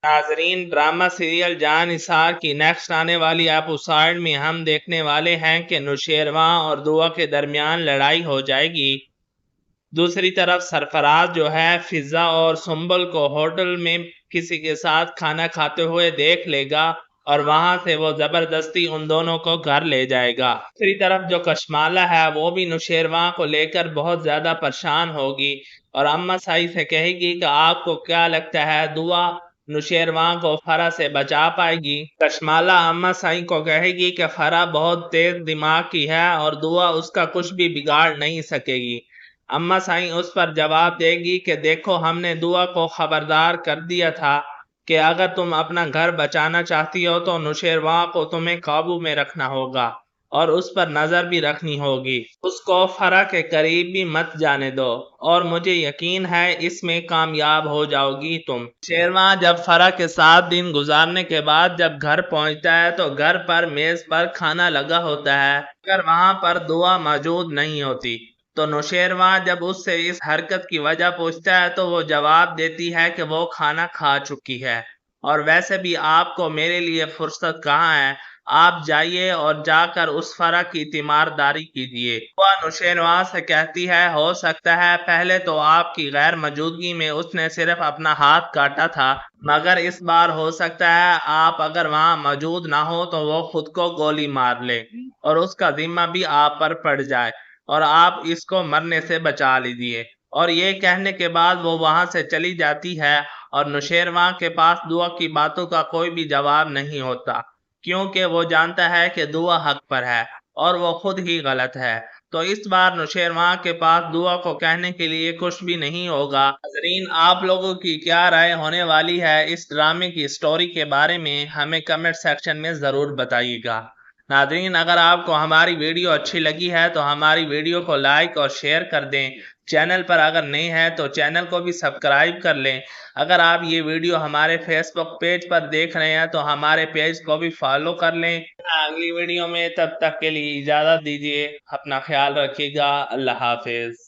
ناظرین، drama serial جان نثار کی next آنے والی ایپیسوڈ میں ہم دیکھنے والے ہیں کہ نوشیروان اور دعا کے درمیان لڑائی ہو جائے گی۔ دوسری طرف سرفراز جو ہے فضا اور سنبل کو ہوٹل میں کسی کے ساتھ کھانا کھاتے ہوئے دیکھ لے گا اور وہاں سے وہ زبردستی ان دونوں کو گھر لے جائے گا۔ دوسری طرف جو کشمالہ ہے وہ بھی نوشیروان کو لے کر بہت زیادہ پریشان ہوگی اور اما سائی سے کہے گی کہ آپ کو کیا لگتا ہے دعا نوشیروان کو فرح سے بچا پائے گی؟ کشمالہ اما سائی کو کہے گی کہ فرح بہت تیز دماغ کی ہے اور دعا اس کا کچھ بھی بگاڑ نہیں سکے گی۔ اما سائیں اس پر جواب دے گی کہ دیکھو، ہم نے دعا کو خبردار کر دیا تھا کہ اگر تم اپنا گھر بچانا چاہتی ہو تو نوشیروان کو تمہیں قابو میں رکھنا ہوگا اور اس پر نظر بھی رکھنی ہوگی۔ اس کو فرح کے قریب بھی مت جانے دو اور مجھے یقین ہے اس میں کامیاب ہو جاؤ گی تم۔ نوشیروان جب فرح کے ساتھ دن گزارنے کے بعد جب گھر پہنچتا ہے تو گھر پر میز پر کھانا لگا ہوتا ہے، مگر وہاں پر دعا موجود نہیں ہوتی۔ تو نوشیروان جب اس سے اس حرکت کی وجہ پوچھتا ہے تو وہ جواب دیتی ہے کہ وہ کھانا کھا چکی ہے اور ویسے بھی آپ کو میرے لیے فرصت کہاں ہے، آپ جائیے اور جا کر اس فرح کی تیمارداری کیجیے۔ وہ نوشیروان سے کہتی ہے ہو سکتا ہے پہلے تو آپ کی غیر موجودگی میں اس نے صرف اپنا ہاتھ کاٹا تھا، مگر اس بار ہو سکتا ہے آپ اگر وہاں موجود نہ ہو تو وہ خود کو گولی مار لے اور اس کا ذمہ بھی آپ پر پڑ جائے اور آپ اس کو مرنے سے بچا لیجیے۔ اور یہ کہنے کے بعد وہ وہاں سے چلی جاتی ہے اور نوشیروان کے پاس دعا کی باتوں کا کوئی بھی جواب نہیں ہوتا، کیونکہ وہ جانتا ہے کہ دعا حق پر ہے اور وہ خود ہی غلط ہے۔ تو اس بار نوشیروان کے پاس دعا کو کہنے کے لیے کچھ بھی نہیں ہوگا۔ ناظرین، آپ لوگوں کی کیا رائے ہونے والی ہے اس ڈرامے کی سٹوری کے بارے میں ہمیں کمنٹ سیکشن میں ضرور بتائیے گا۔ ناظرین، اگر آپ کو ہماری ویڈیو اچھی لگی ہے تو ہماری ویڈیو کو لائک اور شیئر کر دیں۔ چینل پر اگر نہیں ہے تو چینل کو بھی سبسکرائب کر لیں۔ اگر آپ یہ ویڈیو ہمارے فیس بک پیج پر دیکھ رہے ہیں تو ہمارے پیج کو بھی فالو کر لیں۔ اگلی ویڈیو میں، تب تک کے لیے اجازت دیجیے، اپنا خیال رکھیے گا۔ اللہ حافظ۔